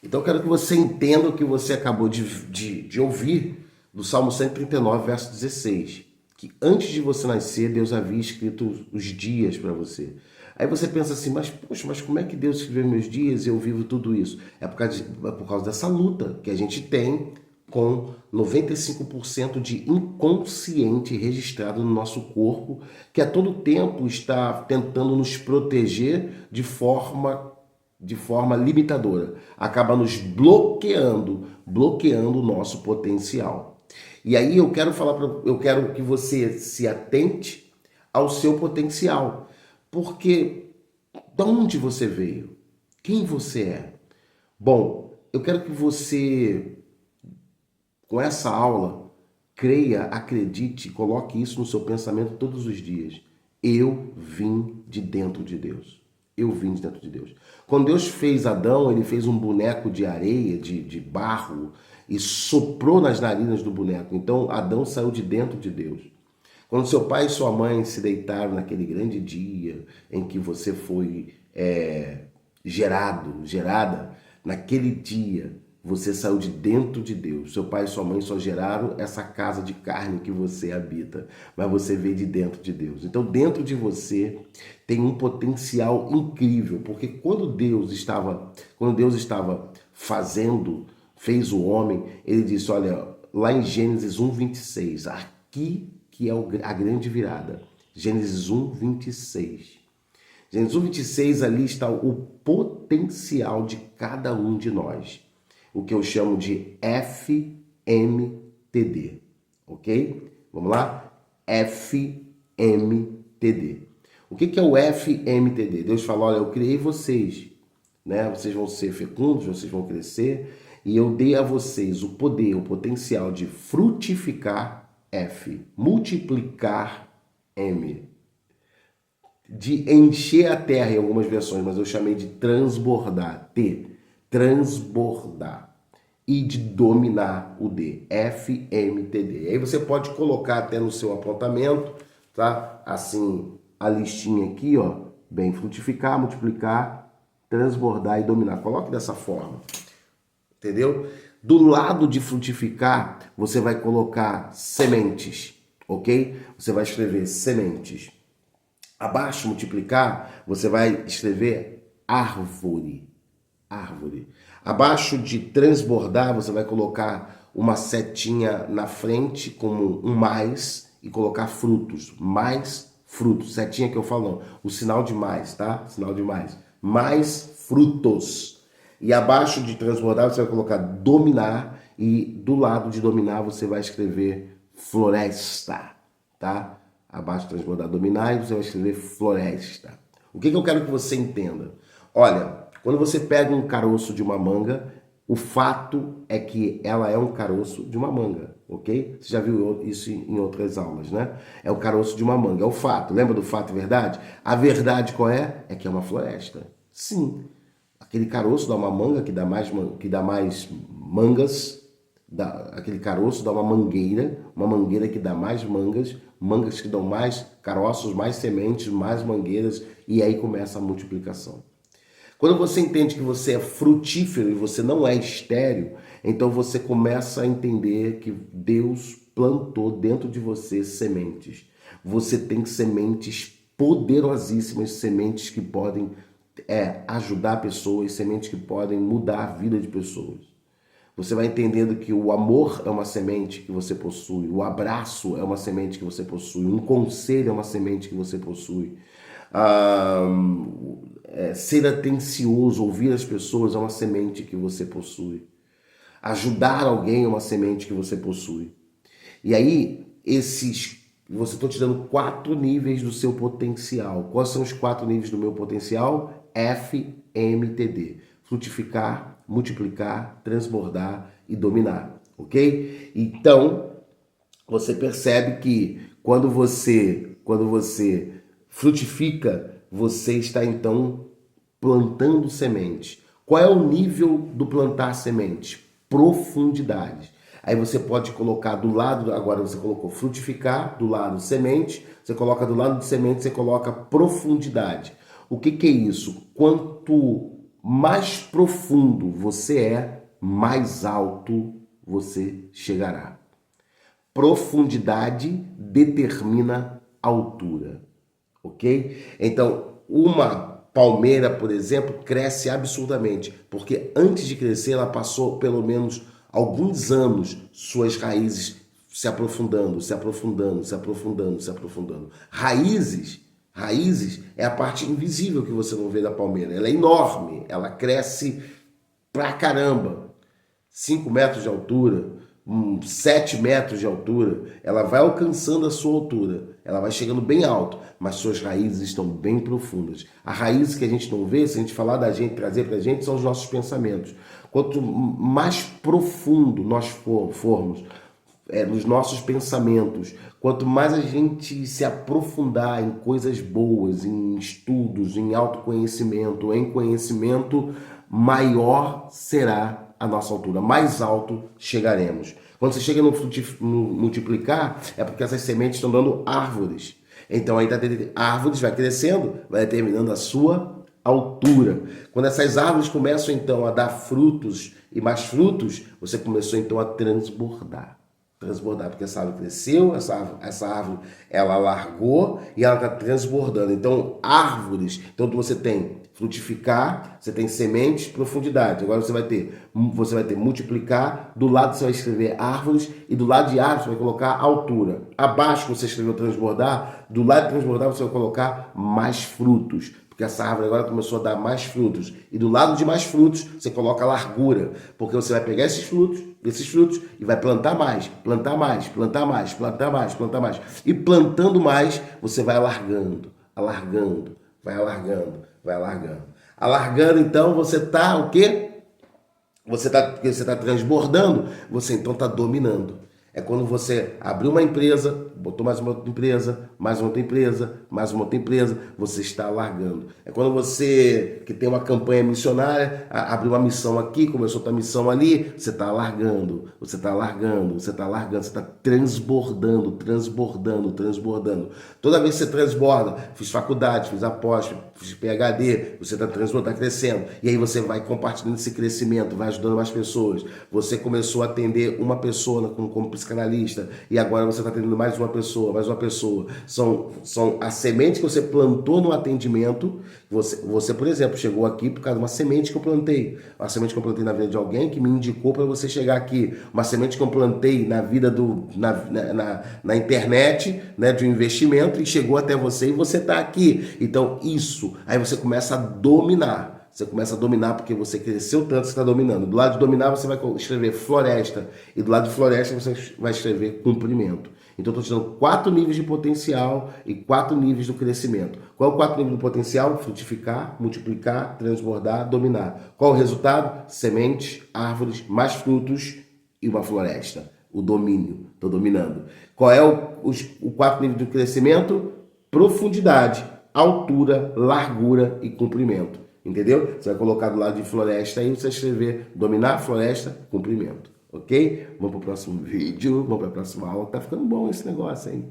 Então eu quero que você entenda o que você acabou de ouvir do Salmo 139, verso 16. Que antes de você nascer, Deus havia escrito os dias para você. Aí você pensa assim, mas poxa, mas como é que Deus escreveu meus dias e eu vivo tudo isso? É por causa dessa luta que a gente tem com 95% de inconsciente registrado no nosso corpo, que a todo tempo está tentando nos proteger de forma limitadora, acaba nos bloqueando o nosso potencial. E aí eu quero que você se atente ao seu potencial, porque de onde você veio? Quem você é? Bom, eu quero que você, com essa aula, creia, acredite, coloque isso no seu pensamento todos os dias. Eu vim de dentro de Deus. Eu vim de dentro de Deus. Quando Deus fez Adão, ele fez um boneco de areia, de barro, e soprou nas narinas do boneco. Então Adão saiu de dentro de Deus. Quando seu pai e sua mãe se deitaram naquele grande dia em que você foi gerada, naquele dia você saiu de dentro de Deus. Seu pai e sua mãe só geraram essa casa de carne que você habita, mas você veio de dentro de Deus. Então dentro de você tem um potencial incrível, porque quando Deus estava fez o homem, ele disse, olha, lá em Gênesis 1:26, aqui que é a grande virada. Gênesis 1:26. Gênesis 1:26, ali está o potencial de cada um de nós. O que eu chamo de FMTD. Ok? Vamos lá? FMTD. O que é o FMTD? Deus falou, olha, eu criei vocês, né? Vocês vão ser fecundos, vocês vão crescer, e eu dei a vocês o poder, o potencial de frutificar, F, multiplicar, M, de encher a terra em algumas versões, mas eu chamei de transbordar, T, transbordar, e de dominar, o D, FMTD. Aí você pode colocar até no seu apontamento, tá? Assim, a listinha aqui, ó, bem, frutificar, multiplicar, transbordar e dominar. Coloque dessa forma, entendeu? Do lado de frutificar, você vai colocar sementes, ok? Você vai escrever sementes. Abaixo, multiplicar, você vai escrever árvore, árvore. Abaixo de transbordar, você vai colocar uma setinha na frente como um mais e colocar frutos, mais frutos. Setinha que eu falo, o sinal de mais, tá? Sinal de mais. Mais frutos. E abaixo de transbordar, você vai colocar dominar e do lado de dominar você vai escrever floresta, tá? Abaixo de transbordar, dominar e você vai escrever floresta. O que eu quero que você entenda? Olha, quando você pega um caroço de uma manga, o fato é que ela é um caroço de uma manga, ok? Você já viu isso em outras aulas, né? É o caroço de uma manga, é o fato. Lembra do fato e verdade? A verdade qual é? É que é uma floresta. Sim. Aquele caroço dá uma manga que dá mais mangas, aquele caroço dá uma mangueira que dá mais mangas, mangas que dão mais caroços, mais sementes, mais mangueiras, e aí começa a multiplicação. Quando você entende que você é frutífero e você não é estéril, então você começa a entender que Deus plantou dentro de você sementes. Você tem sementes poderosíssimas, sementes que podem ajudar pessoas, sementes que podem mudar a vida de pessoas. Você vai entendendo que o amor é uma semente que você possui, o abraço é uma semente que você possui, um conselho é uma semente que você possui. Ser atencioso, ouvir as pessoas é uma semente que você possui. Ajudar alguém é uma semente que você possui. E aí, você está te dando 4 níveis do seu potencial. Quais são os 4 níveis do meu potencial? FMTD. Frutificar, multiplicar, transbordar e dominar, ok? Então, você percebe que quando você frutifica, você está então plantando sementes. Qual é o nível do plantar sementes? Profundidade. Aí você pode colocar do lado, agora você colocou frutificar, do lado semente, você coloca do lado de semente, você coloca profundidade. O que é isso? Quanto mais profundo você é, mais alto você chegará. Profundidade determina altura, ok? Então, uma palmeira, por exemplo, cresce absurdamente, porque antes de crescer ela passou pelo menos alguns anos suas raízes se aprofundando, se aprofundando, se aprofundando, se aprofundando. Raízes é a parte invisível que você não vê da palmeira. Ela é enorme, ela cresce pra caramba. 5 metros de altura, 7 metros de altura, ela vai alcançando a sua altura, ela vai chegando bem alto, mas suas raízes estão bem profundas. A raiz que a gente não vê, se a gente falar da gente, trazer pra gente, são os nossos pensamentos. Quanto mais profundo nós formos, nos nossos pensamentos, quanto mais a gente se aprofundar em coisas boas, em estudos, em autoconhecimento, em conhecimento, maior será a nossa altura, mais alto chegaremos. Quando você chega no multiplicar, é porque essas sementes estão dando árvores. Então aí árvores vai crescendo, vai determinando a sua altura. Quando essas árvores começam então a dar frutos e mais frutos, você começou então a transbordar, porque essa árvore cresceu, essa árvore ela largou e ela está transbordando. Então, árvores, então você tem frutificar, você tem sementes, profundidade. Agora você vai ter multiplicar, do lado você vai escrever árvores e do lado de árvores você vai colocar altura. Abaixo você escreveu transbordar, do lado de transbordar você vai colocar mais frutos. Porque essa árvore agora começou a dar mais frutos. E do lado de mais frutos, você coloca largura. Porque você vai pegar esses frutos e vai plantar mais, plantar mais, plantar mais, plantar mais, plantar mais. E plantando mais, você vai alargando, alargando, vai alargando, vai alargando. Alargando, então, você está o quê? Você está transbordando, você então está dominando. É quando você abriu uma empresa, botou mais uma outra empresa, mais uma outra empresa, mais uma outra empresa, você está alargando. É quando você, que tem uma campanha missionária, abriu uma missão aqui, começou outra missão ali, você está alargando, você está alargando, você está alargando, você está transbordando, transbordando, transbordando. Toda vez que você transborda, fiz faculdade, fiz após, fiz PhD, você está transbordando, está crescendo. E aí você vai compartilhando esse crescimento, vai ajudando mais pessoas. Você começou a atender uma pessoa como psicanalista e agora você está atendendo mais uma pessoa, mais uma pessoa. São a semente que você plantou no atendimento. Você, por exemplo, chegou aqui por causa de uma semente que eu plantei. Uma semente que eu plantei na vida de alguém que me indicou para você chegar aqui. Uma semente que eu plantei na vida na internet, né, de um investimento e chegou até você e você está aqui. Então isso, aí você começa a dominar. Você começa a dominar porque você cresceu tanto que você está dominando. Do lado de dominar você vai escrever floresta e do lado de floresta você vai escrever cumprimento. Então eu estou te dando 4 níveis de potencial e 4 níveis do crescimento. Qual é o 4 níveis do potencial? Frutificar, multiplicar, transbordar, dominar. Qual é o resultado? Sementes, árvores, mais frutos e uma floresta. O domínio. Estou dominando. Qual é o 4 níveis do crescimento? Profundidade, altura, largura e comprimento. Entendeu? Você vai colocar do lado de floresta aí, você vai escrever dominar, floresta, comprimento. Ok? Vamos para o próximo vídeo, vamos para a próxima aula. Tá ficando bom esse negócio, hein?